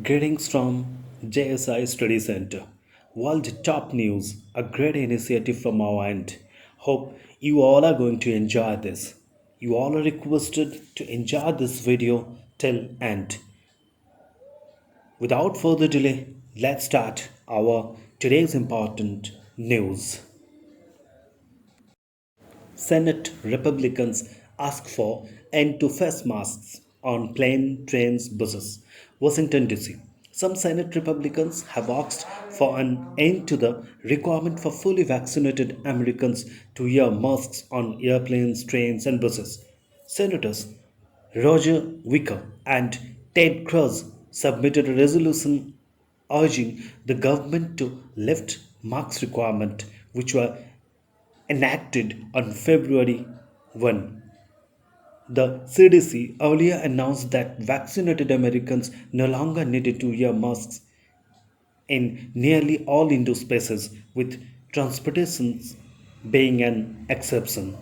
Greetings from JSI Study Center. World Top News, a great initiative from our end. Hope you all are going to enjoy this. You all are requested to enjoy this video till end. Without further delay, let's start our today's important news. Senate Republicans ask for end to face masks on plane, trains, buses. Washington DC. Some Senate Republicans have asked for an end to the requirement for fully vaccinated Americans to wear masks on airplanes, trains, and buses. Senators Roger Wicker and Ted Cruz submitted a resolution urging the government to lift mask requirement, which were enacted on February 1. The CDC earlier announced that vaccinated Americans no longer needed to wear masks in nearly all indoor spaces, with transportation being an exception.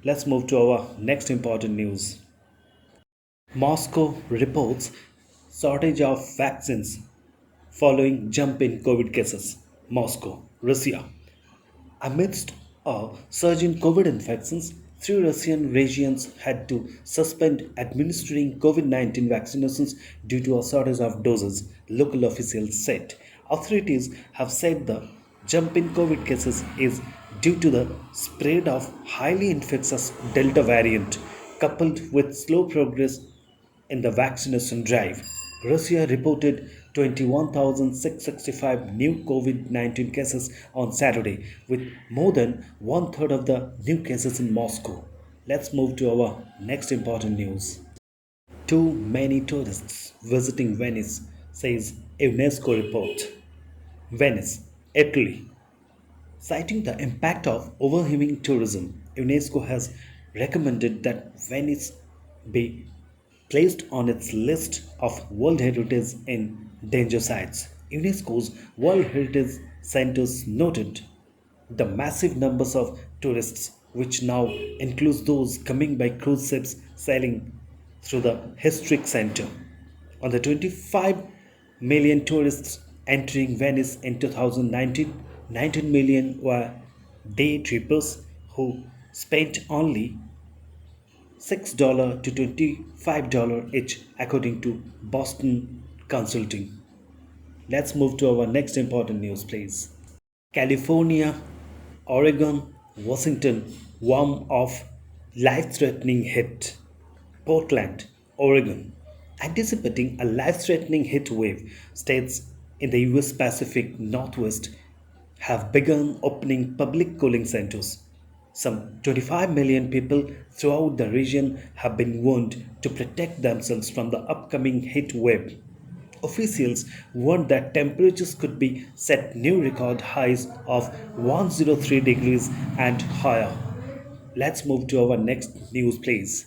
Let's move to our next important news. Moscow reports shortage of vaccines following jump in COVID cases. Moscow, Russia. Amidst a surge in COVID infections, three Russian regions had to suspend administering COVID 19 vaccinations due to a shortage of doses, local officials said. Authorities have said the jump in COVID cases is due to the spread of highly infectious Delta variant, coupled with slow progress in the vaccination drive. Russia reported 21,665 new COVID 19 cases on Saturday, with more than one third of the new cases in Moscow. Let's move to our next important news. Too many tourists visiting Venice, says UNESCO report. Venice, Italy. Citing the impact of overwhelming tourism, UNESCO has recommended that Venice be placed on its list of World Heritage in Danger Sites. UNESCO's World Heritage Centers noted the massive numbers of tourists, which now includes those coming by cruise ships sailing through the historic center. On the 25 million tourists entering Venice in 2019, 19 million were day trippers who spent only $6 to $25 each, according to Boston Consulting. Let's move to our next important news, please. California, Oregon, Washington warm of life threatening hit. Portland, Oregon. Anticipating a life threatening heat wave, states in the US Pacific Northwest have begun opening public cooling centers. Some 25 million people throughout the region have been warned to protect themselves from the upcoming heat wave. Officials warned that temperatures could be set new record highs of 103 degrees and higher. Let's move to our next news, please.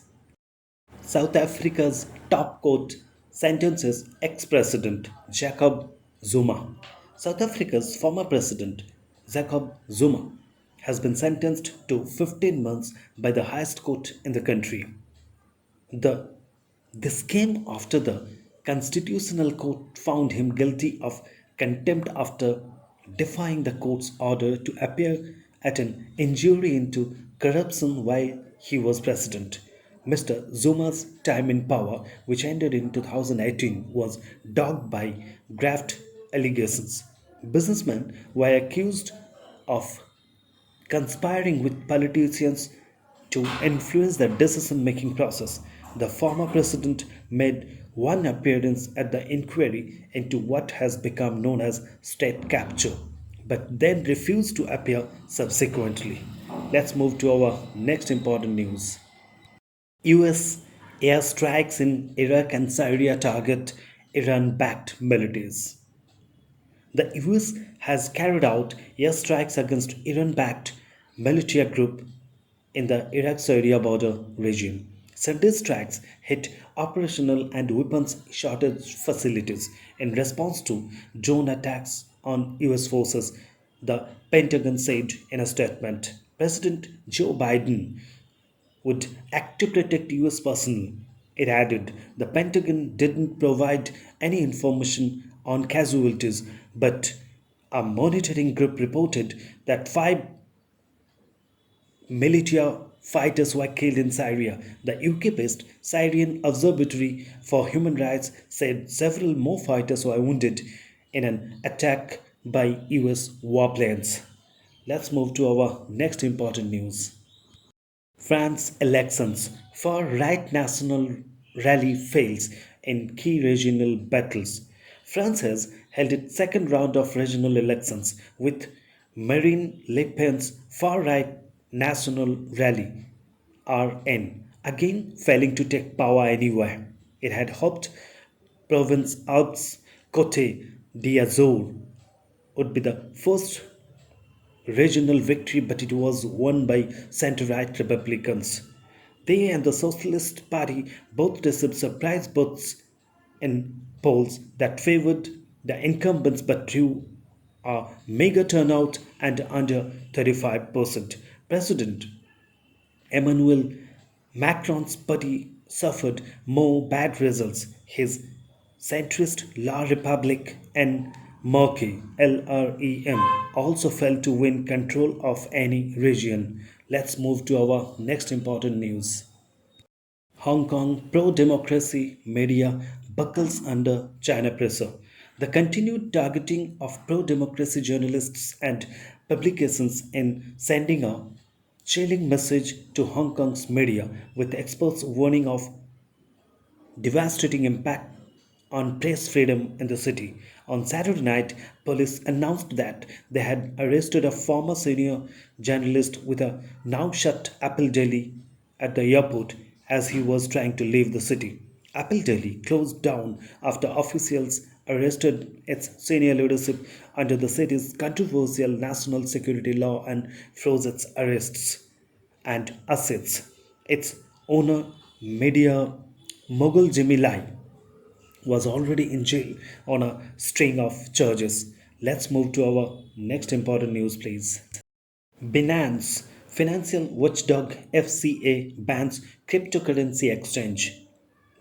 South Africa's top court sentences ex president Jacob Zuma. South Africa's former president Jacob Zuma has been sentenced to 15 months by the highest court in the country. The this came after the Constitutional Court found him guilty of contempt after defying the court's order to appear at an inquiry into corruption while he was president. Mr. Zuma's time in power, which ended in 2018, was dogged by graft allegations. Businessmen were accused of conspiring with politicians to influence the decision making process. The former president made one appearance at the inquiry into what has become known as state capture, but then refused to appear subsequently. Let's move to our next important news. US airstrikes in Iraq and Syria target Iran backed militias. The US has carried out airstrikes against Iran backed militia group in the Iraq Syria border region. Sunday's strikes hit operational and weapons shortage facilities in response to drone attacks on US forces, the Pentagon said in a statement. President Joe Biden would act to protect US personnel, It added the Pentagon didn't provide any information on casualties, but a monitoring group reported that five militia fighters were killed in Syria. The UK based Syrian Observatory for Human Rights said several more fighters were wounded in an attack by US warplanes. Let's move to our next important news. France elections. Far right national rally fails in key regional battles. France has held its second round of regional elections with Marine Le Pen's far right national rally RN again failing to take power anywhere. It had hoped Province Alpes Côte d'Azur would be the first regional victory, but it was won by center right Republicans. They and the Socialist Party both received surprise votes in polls that favored the incumbents but drew a mega turnout and under 35%. President Emmanuel Macron's party suffered more bad results. His centrist La République and Marquis LREM also failed to win control of any region. Let's move to our next important news. Hong Kong pro democracy media buckles under China pressure. The continued targeting of pro democracy journalists and publications in sending a chilling message to Hong Kong's media, with experts warning of devastating impact on press freedom in the city. On Saturday night, police announced that they had arrested a former senior journalist with a now shut Apple Daily at the airport as he was trying to leave the city. Apple Daily closed down after officials arrested its senior leadership under the city's controversial national security law and froze its arrests and assets. Its owner, media mogul Jimmy Lai, was already in jail on a string of charges. Let's move to our next important news, please. Binance, financial watchdog FCA, bans cryptocurrency exchange.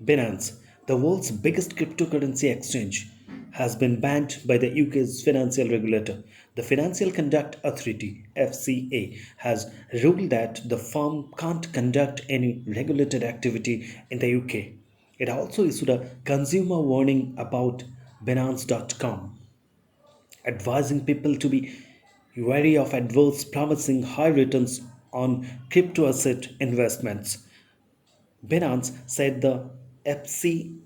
Binance, the world's biggest cryptocurrency exchange, has been banned by the UK's financial regulator. The Financial Conduct Authority (FCA) has ruled that the firm can't conduct any regulated activity in the UK. It also issued a consumer warning about Binance.com, advising people to be wary of adverts promising high returns on crypto asset investments. Binance said the FCA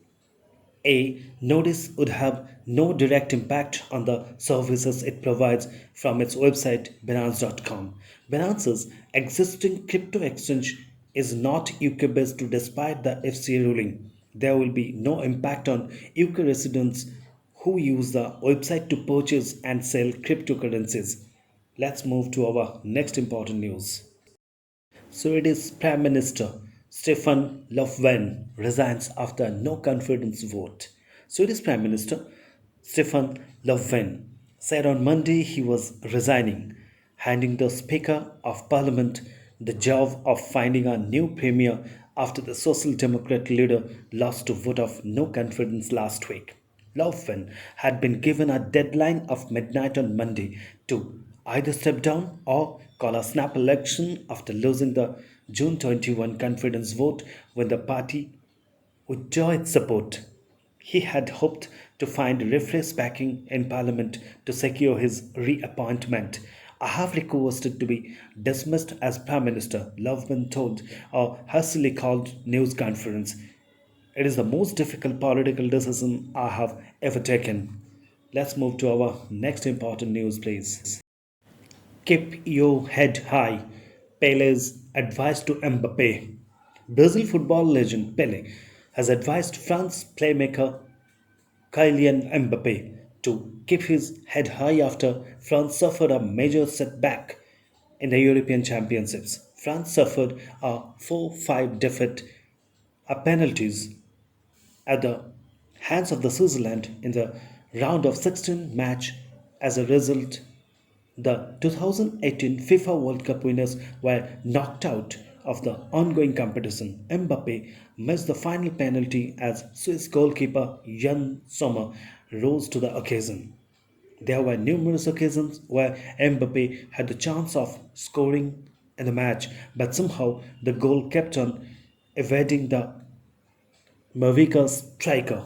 notice would have no direct impact on the services it provides from its website Binance.com. Binance's existing crypto exchange is not UK based despite the FCA ruling. There will be no impact on UK residents who use the website to purchase and sell cryptocurrencies. Let's move to our next important news. Swedish Prime Minister Stefan Löfven resigns after no confidence vote. Swedish Prime Minister Stefan Löfven said on Monday he was resigning, handing the Speaker of Parliament the job of finding a new premier after the Social Democrat leader lost a vote of no confidence last week. Löfven had been given a deadline of midnight on Monday to either step down or call a snap election after losing the June 21 confidence vote when the party withdrew its support. He had hoped to find refreshed backing in Parliament to secure his reappointment. I have requested to be dismissed as Prime Minister, Löfven told a hastily called news conference. It is the most difficult political decision I have ever taken. Let's move to our next important news, please. Keep your head high. Peles advised to Mbappe. Brazil football legend Pele has advised France playmaker Kylian Mbappe to keep his head high after France suffered a major setback in the European Championships. France suffered a 4-5 defeat, a penalties at the hands of the Switzerland in the round of 16 match. As a result, the 2018 FIFA World Cup winners were knocked out of the ongoing competition, Mbappe missed the final penalty as Swiss goalkeeper Jan Sommer rose to the occasion. There were numerous occasions where Mbappe had the chance of scoring in the match, but somehow the goal kept on evading the Mavica's striker.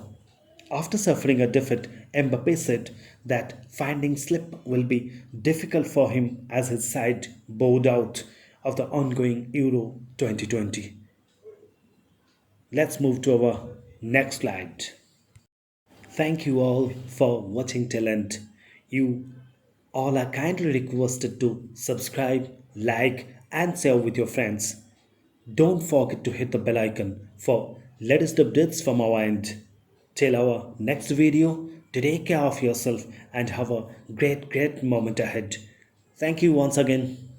After suffering a defeat, Mbappe said that finding slip will be difficult for him as his side bowed out of the ongoing Euro 2020. Let's move to our next slide. Thank you all for watching till end. You all are kindly requested to subscribe, like, and share with your friends. Don't forget to hit the bell icon for latest updates from our end. Till our next video, take care of yourself and have a great moment ahead. Thank you once again.